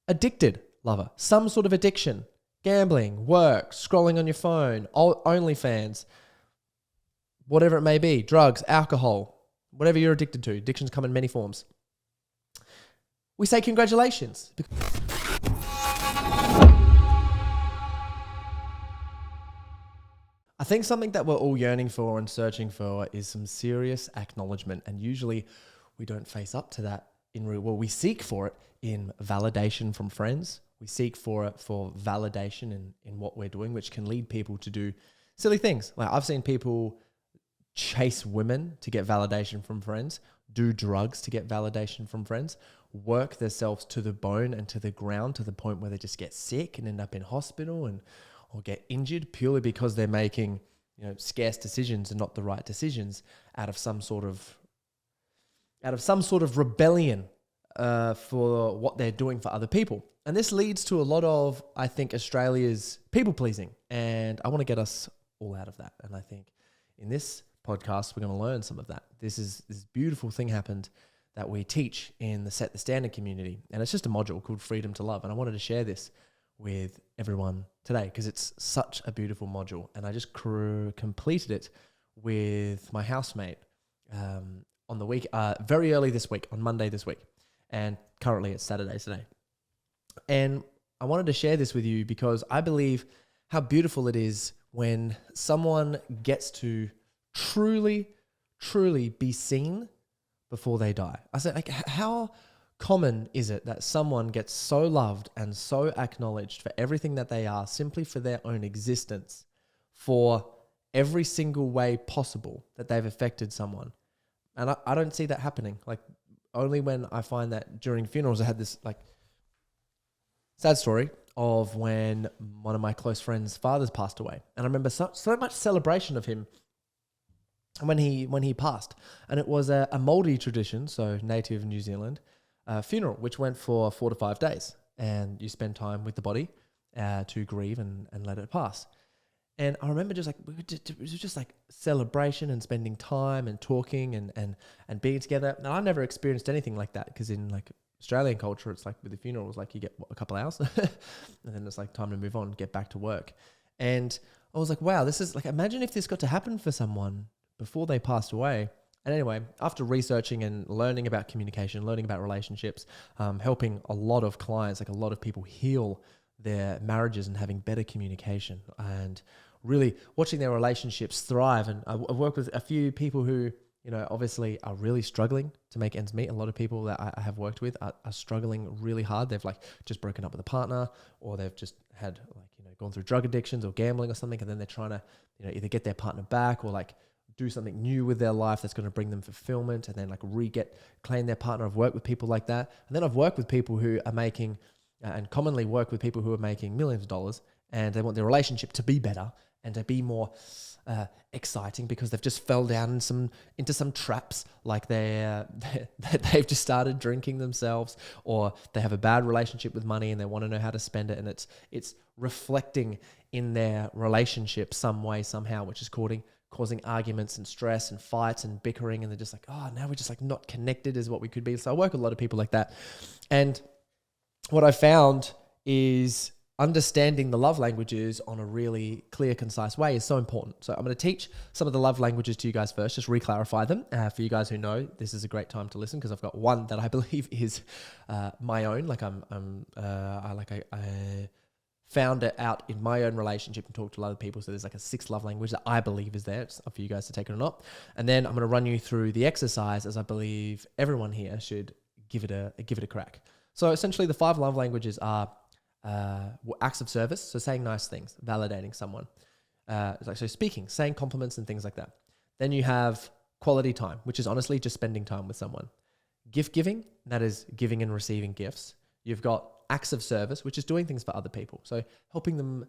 addicted lover, some sort of addiction, gambling, work, scrolling on your phone, OnlyFans, whatever it may be, drugs, alcohol, whatever you're addicted to. Addictions come in many forms. We say congratulations. I think something that we're all yearning for and searching for is some serious acknowledgement. And usually we don't face up to that we seek for it in validation from friends. We seek for it for validation in what we're doing, which can lead people to do silly things. Like I've seen people chase women to get validation from friends, do drugs to get validation from friends, work themselves to the bone and to the ground to the point where they just get sick and end up in hospital or get injured purely because they're making, scarce decisions and not the right decisions out of some sort of rebellion for what they're doing for other people. And this leads to a lot of, I think, Australia's people pleasing. And I want to get us all out of that. And I think in this podcast, we're going to learn some of that. This beautiful thing happened that we teach in the Set the Standard community. And it's just a module called Freedom to Love. And I wanted to share this with everyone today because it's such a beautiful module. And I just completed it with my housemate on the week, very early this week, on Monday this week. And currently it's Saturday today. And I wanted to share this with you because I believe how beautiful it is when someone gets to truly, truly be seen before they die. I said, like, how common is it that someone gets so loved and so acknowledged for everything that they are simply for their own existence, for every single way possible that they've affected someone? And I don't see that happening. Like, only when I find that during funerals, I had this like sad story of when one of my close friends' fathers passed away. And I remember so much celebration of him when he passed. And it was a Māori tradition, so native New Zealand, funeral, which went for 4 to 5 days. And you spend time with the body to grieve and let it pass. And I remember just like, it was just like celebration and spending time and talking and being together. Now, I never experienced anything like that because in like Australian culture, it's like with the funeral, it's like you get a couple hours and then it's like time to move on, get back to work. And I was like, wow, this is like, imagine if this got to happen for someone before they passed away. And anyway, after researching and learning about communication, learning about relationships, helping a lot of clients, like a lot of people heal their marriages and having better communication and really watching their relationships thrive. And I've worked with a few people who, obviously are really struggling to make ends meet. A lot of people that I have worked with are struggling really hard. They've like just broken up with a partner, or they've just had like, gone through drug addictions or gambling or something. And then they're trying to, either get their partner back or like do something new with their life that's going to bring them fulfillment, and then like claim their partner. I've worked with people like that. And then I've worked with people who are making and commonly work with people who are making millions of dollars, and they want their relationship to be better and to be more exciting because they've just fell down into some traps, like they've just started drinking themselves, or they have a bad relationship with money and they want to know how to spend it, and it's reflecting in their relationship some way, somehow, which is causing arguments and stress and fights and bickering, and they're just like, oh, now we're just like not connected as what we could be. So I work with a lot of people like that. And what I found is understanding the love languages on a really clear, concise way is so important. So I'm going to teach some of the love languages to you guys first, just re-clarify them. For you guys who know, this is a great time to listen because I've got one that I believe is my own. Like I found it out in my own relationship and talked to a lot of people. So there's like a 6th love language that I believe is there. It's up for you guys to take it or not. And then I'm going to run you through the exercise, as I believe everyone here should give it a crack. So essentially the 5 love languages are acts of service, so saying nice things, validating someone. So speaking, saying compliments and things like that. Then you have quality time, which is honestly just spending time with someone. Gift giving, that is giving and receiving gifts. You've got acts of service, which is doing things for other people. So helping them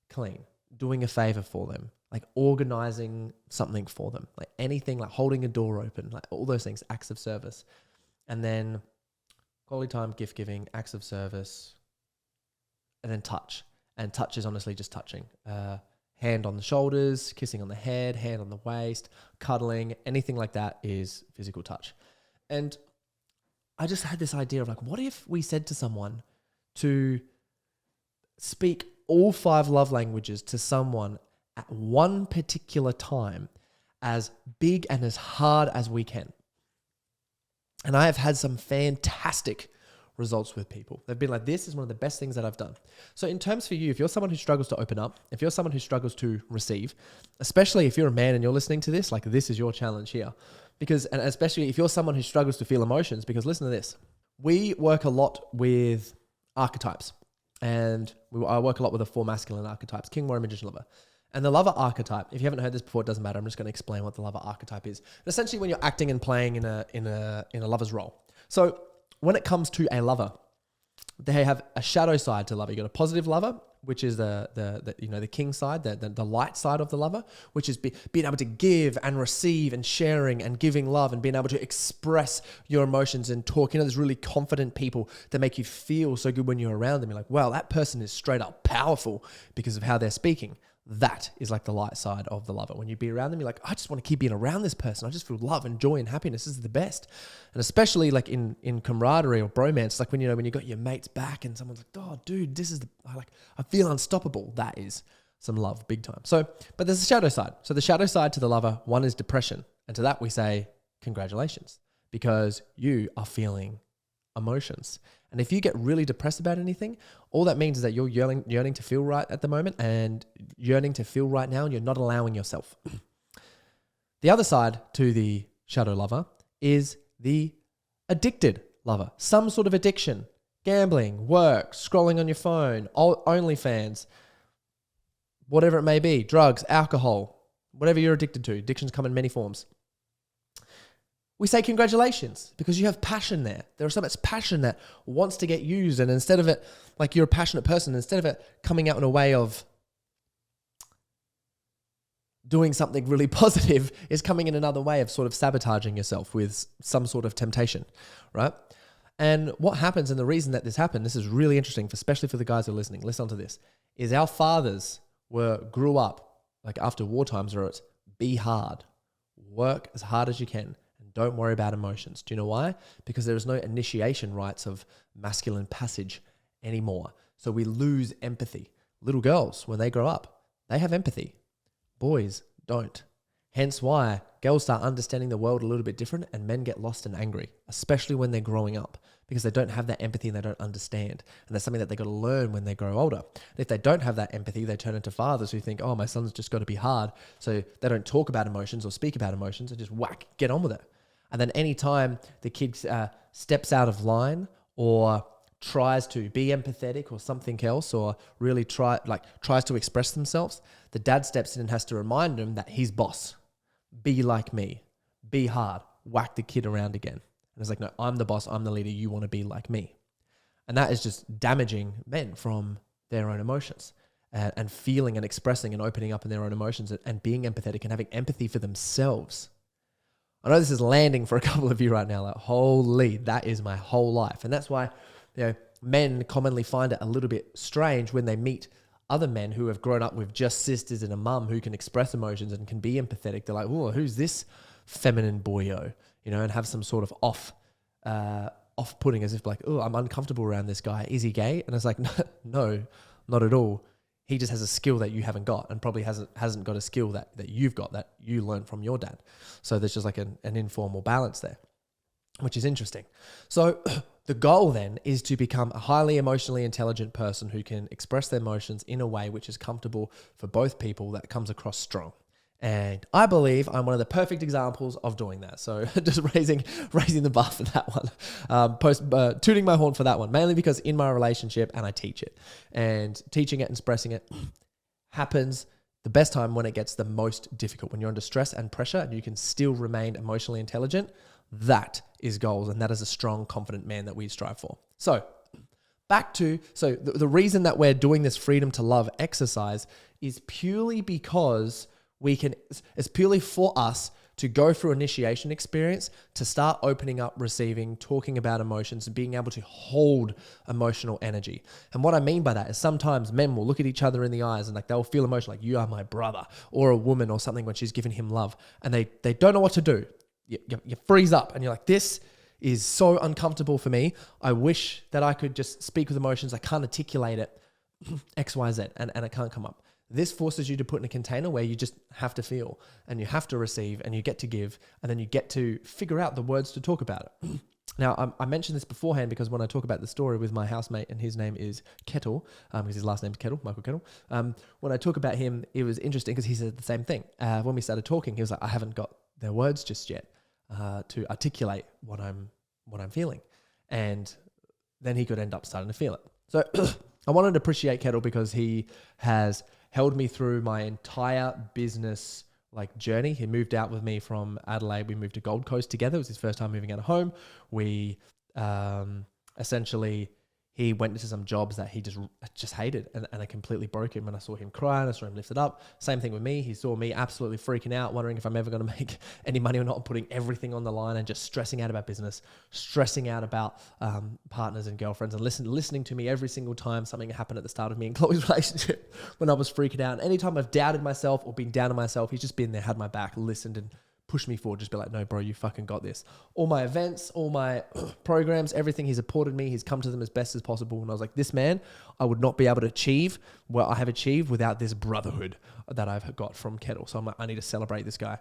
clean, doing a favor for them, like organizing something for them, like anything, like holding a door open, like all those things, acts of service. And then quality time, gift giving, acts of service, and then touch. And touch is honestly just touching. Hand on the shoulders, kissing on the head, hand on the waist, cuddling, anything like that is physical touch. And I just had this idea of like, what if we said to someone to speak all 5 love languages to someone at one particular time as big and as hard as we can. And I have had some fantastic results with people. They've been like, this is one of the best things that I've done. So in terms for you, if you're someone who struggles to open up, if you're someone who struggles to receive, especially if you're a man and you're listening to this, like this is your challenge here. Because, and especially if you're someone who struggles to feel emotions, because listen to this. We work a lot with archetypes. And I work a lot with the 4 masculine archetypes, king, warrior, magician, lover. And the lover archetype, if you haven't heard this before, it doesn't matter. I'm just going to explain what the lover archetype is. And essentially when you're acting and playing in a lover's role. So when it comes to a lover, they have a shadow side to lover. You got a positive lover, which is the king side, the light side of the lover, which is being able to give and receive and sharing and giving love and being able to express your emotions and talk. There's really confident people that make you feel so good when you're around them. You're like, wow, that person is straight up powerful because of how they're speaking. That is like the light side of the lover. When you be around them, you're like, I just want to keep being around this person. I just feel love and joy and happiness. This is the best. And especially like in camaraderie or bromance, like when you got your mates back and someone's like, oh dude, this is I feel unstoppable. That is some love big time. So, but there's a shadow side. So the shadow side to the lover, one is depression. And to that we say, congratulations, because you are feeling emotions. And if you get really depressed about anything, all that means is that you're yearning to feel right at the moment and yearning to feel right now, and you're not allowing yourself. The other side to the shadow lover is the addicted lover. Some sort of addiction, gambling, work, scrolling on your phone, OnlyFans, whatever it may be, drugs, alcohol, whatever you're addicted to. Addictions come in many forms. We say congratulations because you have passion there. There is so much passion that wants to get used. And instead of it, like you're a passionate person, instead of it coming out in a way of doing something really positive, is coming in another way of sort of sabotaging yourself with some sort of temptation, right? And what happens, and the reason that this happened, this is really interesting, especially for the guys who are listening, listen to this, is our fathers grew up like after war times where it's be hard, work as hard as you can. Don't worry about emotions. Do you know why? Because there is no initiation rites of masculine passage anymore. So we lose empathy. Little girls, when they grow up, they have empathy. Boys don't. Hence why girls start understanding the world a little bit different and men get lost and angry, especially when they're growing up, because they don't have that empathy and they don't understand. And that's something that they got to learn when they grow older. And if they don't have that empathy, they turn into fathers who think, oh, my son's just got to be hard. So they don't talk about emotions or speak about emotions. They just get on with it. And then anytime the kid steps out of line or tries to be empathetic or something else, or really tries to express themselves, the dad steps in and has to remind them that he's boss. Be like me. Be hard. Whack the kid around again. And it's like, no, I'm the boss. I'm the leader. You want to be like me. And that is just damaging men from their own emotions and feeling and expressing and opening up in their own emotions and being empathetic and having empathy for themselves. I know this is landing for a couple of you right now, like, holy, that is my whole life. And that's why, men commonly find it a little bit strange when they meet other men who have grown up with just sisters and a mum who can express emotions and can be empathetic. They're like, oh, who's this feminine boyo? And have some sort of off-putting, as if like, oh, I'm uncomfortable around this guy. Is he gay? And it's like, no, not at all. He just has a skill that you haven't got, and probably hasn't got a skill that you've got that you learned from your dad. So there's just like an informal balance there, which is interesting. So the goal then is to become a highly emotionally intelligent person who can express their emotions in a way which is comfortable for both people, that comes across strong. And I believe I'm one of the perfect examples of doing that. So just raising the bar for that one. Tooting my horn for that one, mainly because in my relationship, and I teach it, and teaching it and expressing it happens the best time when it gets the most difficult, when you're under stress and pressure and you can still remain emotionally intelligent. That is goals, and that is a strong, confident man that we strive for. So the reason that we're doing this freedom to love exercise is purely because it's purely for us to go through initiation experience, to start opening up, receiving, talking about emotions, and being able to hold emotional energy. And what I mean by that is sometimes men will look at each other in the eyes and like they'll feel emotional, like you are my brother, or a woman or something when she's giving him love, and they don't know what to do. You freeze up and you're like, this is so uncomfortable for me. I wish that I could just speak with emotions. I can't articulate it, X, Y, Z, and it can't come up. This forces you to put in a container where you just have to feel and you have to receive and you get to give and then you get to figure out the words to talk about it. Now, I mentioned this beforehand because when I talk about the story with my housemate, and his name is Kettle, because his last name is Kettle, Michael Kettle. When I talk about him, it was interesting because he said the same thing. When we started talking, he was like, I haven't got their words just yet to articulate what I'm feeling. And then he could end up starting to feel it. So I wanted to appreciate Kettle because he has held me through my entire business journey. He moved out with me from Adelaide. We moved to Gold Coast together. It was his first time moving out of home. We essentially, he went into some jobs that he just hated and I completely broke him. And I saw him cry and I saw him lift it up. Same thing with me. He saw me absolutely freaking out, wondering if I'm ever going to make any money or not, putting everything on the line and just stressing out about business, stressing out about partners and girlfriends, and listening to me every single time something happened at the start of me and Chloe's relationship when I was freaking out. And anytime I've doubted myself or been down on myself, he's just been there, had my back, listened and push me forward, just be like, no, bro, you fucking got this. All my events, all my programs, everything, he supported me. He's come to them as best as possible. And I was like, this man, I would not be able to achieve what I have achieved without this brotherhood that I've got from Kettle. So I'm like, I need to celebrate this guy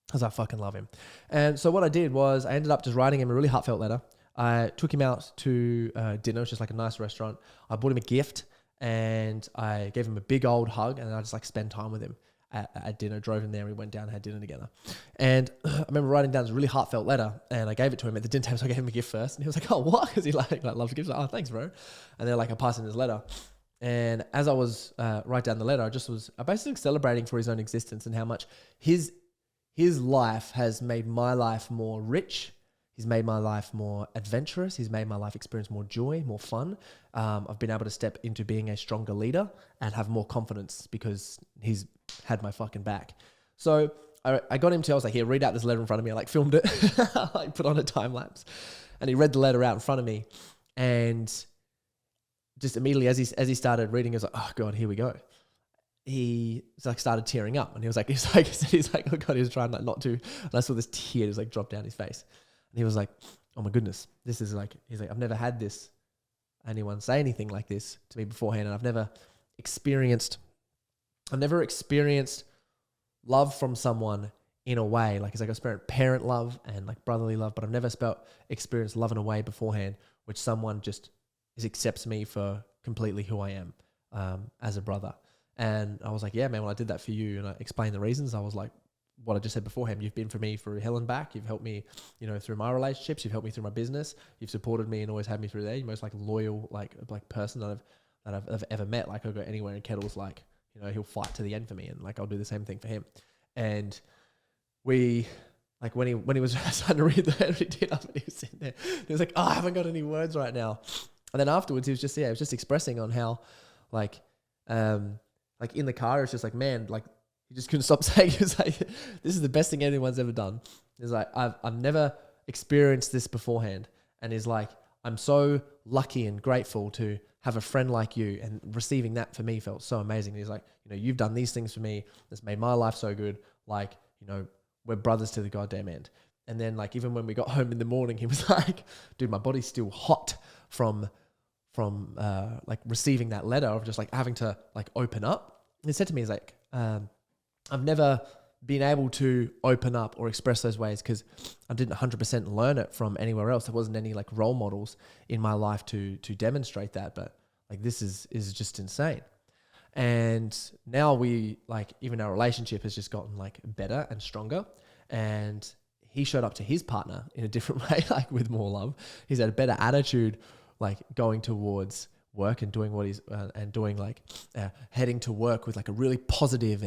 because I fucking love him. And so what I did was I ended up just writing him a really heartfelt letter. I took him out to dinner, which is like a nice restaurant. I bought him a gift and I gave him a big old hug and I just spent time with him. At dinner, drove him there, we went down and had dinner together. And I remember writing down this really heartfelt letter and I gave it to him at the dinner table, so I gave him a gift first. And he was like, oh, what? Because he loves gifts. Like, oh, thanks, bro. And then I passed him his letter. And as I was writing down the letter, I basically celebrating for his own existence and how much his life has made my life more rich. He's made my life more adventurous. He's made my life experience more joy, more fun. I've been able to step into being a stronger leader and have more confidence because he's had my fucking back. So I got him to, I was like, here, read out this letter in front of me. I filmed it, put on a time lapse. And he read the letter out in front of me. And just immediately as he started reading, he was like, oh God, here we go. He started tearing up. And he was like, oh God, he was trying not to. And I saw this tear just drop down his face. And he was like, oh my goodness, this is he's like, I've never had anyone say anything like this to me beforehand. And I've never experienced love from someone in a way. I've experienced parent love and brotherly love, but I've never experienced love in a way beforehand, which someone just accepts me for completely who I am as a brother. And I was like, yeah, man, when I did that for you and I explained the reasons, I was like, what I just said beforehand, you've been for me through hell and back. You've helped me, through my relationships. You've helped me through my business. You've supported me and always had me through there. You're most loyal, person that I've ever met. I'll go anywhere and Kettle's he'll fight to the end for me and I'll do the same thing for him. And we, when he was starting to read the letter, he did up and he was sitting there. He was like, oh, I haven't got any words right now. And then afterwards, he was just expressing on how, in the car, it's just man, he just couldn't stop saying, he was like, this is the best thing anyone's ever done. He's like, I've never experienced this beforehand. And he's like, I'm so lucky and grateful to have a friend like you, and receiving that for me felt so amazing. He's like, you've done these things for me. That's made my life so good. We're brothers to the goddamn end. And then even when we got home in the morning, he was like, dude, my body's still hot from receiving that letter of just having to open up. And he said to me, he's like, I've never been able to open up or express those ways because I didn't 100% learn it from anywhere else. There wasn't any role models in my life to demonstrate that. But this is just insane. And now we even our relationship has just gotten better and stronger. And he showed up to his partner in a different way, with more love. He's had a better attitude, going towards work and doing what he's and doing heading to work with a really positive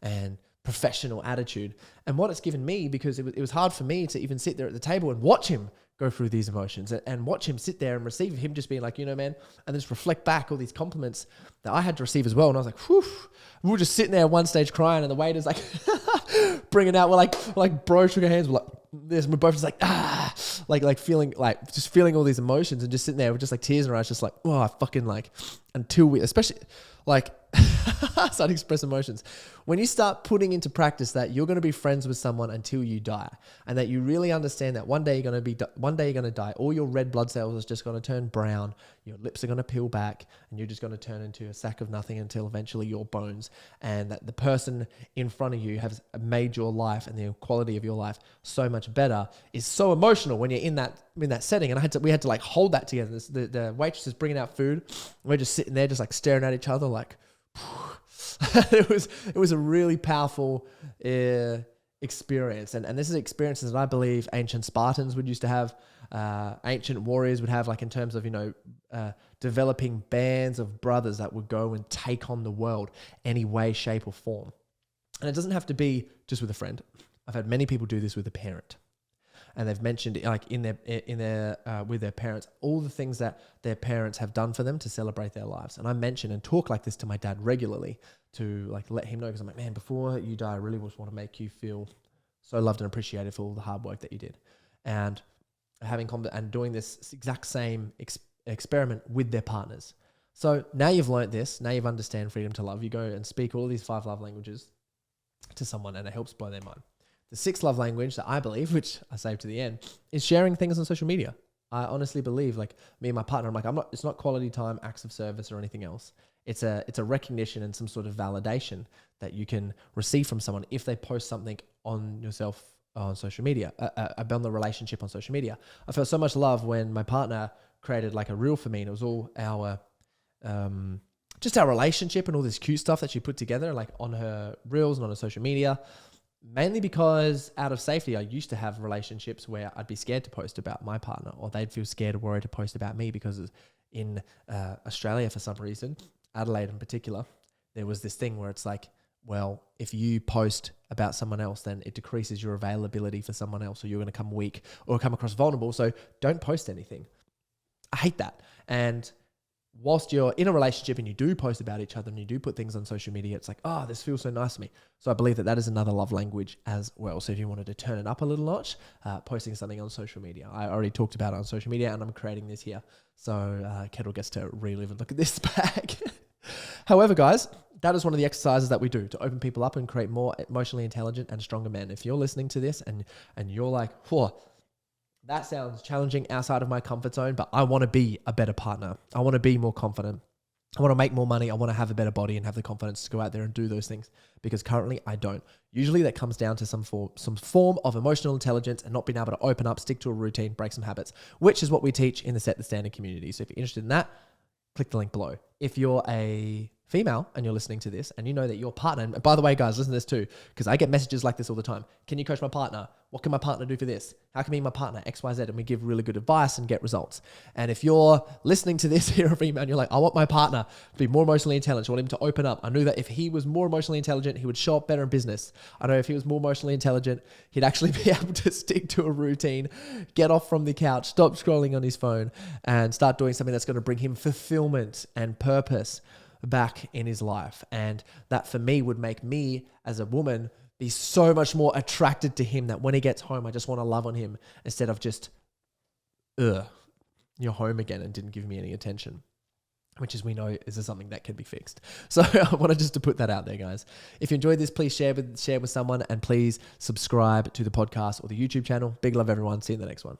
and professional attitude. And what it's given me, because it was hard for me to even sit there at the table and watch him go through these emotions and watch him sit there and receive him just being man, and just reflect back all these compliments that I had to receive as well. And I was like, whew. We were just sitting there at one stage crying, and the waiter's bringing out, we're bro shook our hands, we're this, and we're both just feeling just feeling all these emotions and just sitting there with just tears in our eyes, just oh, I fucking until we, especially start to express emotions. When you start putting into practice that you're going to be friends with someone until you die, and that you really understand that one day you're going to die, all your red blood cells is just going to turn brown, your lips are going to peel back, and you're just going to turn into a sack of nothing until eventually your bones, and that the person in front of you has made your life and the quality of your life so much better, is so emotional when you're in that setting. And we had to like hold that together. The waitress is bringing out food. We're just sitting there, just like staring at each other, like. It was a really powerful experience, and this is experiences that I believe ancient Spartans would used to have, ancient warriors would have, like in terms of developing bands of brothers that would go and take on the world any way, shape, or form. And it doesn't have to be just with a friend. I've had many people do this with a parent. And they've mentioned, like in their with their parents, all the things that their parents have done for them to celebrate their lives. And I mention and talk like this to my dad regularly to like let him know, because I'm like, man, before you die, I really just want to make you feel so loved and appreciated for all the hard work that you did. And and doing this exact same experiment with their partners. So now you've learnt this. Now you've understand freedom to love. You go and speak all of these 5 love languages to someone, and it helps blow their mind. The 6th love language that I believe, which I saved to the end, is sharing things on social media. I honestly believe, like me and my partner, I'm like, it's not quality time, acts of service, or anything else. It's a recognition and some sort of validation that you can receive from someone if they post something on yourself on social media, about the relationship on social media. I felt so much love when my partner created like a reel for me, and it was all our just our relationship and all this cute stuff that she put together, like on her reels and on her social media. Mainly because out of safety, I used to have relationships where I'd be scared to post about my partner, or they'd feel scared or worried to post about me, because in Australia, for some reason, Adelaide in particular, there was this thing where it's like, well, if you post about someone else, then it decreases your availability for someone else, or you're going to come weak or come across vulnerable. So don't post anything. I hate that. And whilst you're in a relationship and you do post about each other and you do put things on social media, it's like, oh, this feels so nice to me. So I believe that is another love language as well. So if you wanted to turn it up a little notch, posting something on social media. I already talked about it on social media, and I'm creating this here. So Kettle gets to relive and look at this back. However, guys, that is one of the exercises that we do to open people up and create more emotionally intelligent and stronger men. If you're listening to this and you're like, whoa, that sounds challenging, outside of my comfort zone, but I want to be a better partner. I want to be more confident. I want to make more money. I want to have a better body and have the confidence to go out there and do those things, because currently I don't. Usually that comes down to some form of emotional intelligence and not being able to open up, stick to a routine, break some habits, which is what we teach in the Set the Standard community. So if you're interested in that, click the link below. If you're a female and you're listening to this and you know that your partner, and by the way, guys, listen to this too, because I get messages like this all the time. Can you coach my partner? What can my partner do for this? How can me and my partner X, Y, Z? And we give really good advice and get results. And if you're listening to this here, a female, and you're like, I want my partner to be more emotionally intelligent. I want him to open up. I knew that if he was more emotionally intelligent, he would show up better in business. I know if he was more emotionally intelligent, he'd actually be able to stick to a routine, get off from the couch, stop scrolling on his phone, and start doing something that's going to bring him fulfillment and purpose back in his life. And that for me would make me as a woman be so much more attracted to him, that when he gets home, I just want to love on him instead of just, you're home again and didn't give me any attention, which, as we know, is something that can be fixed. So I wanted just to put that out there, guys. If you enjoyed this, please share with someone, and please subscribe to the podcast or the YouTube channel. Big love, everyone. See you in the next one.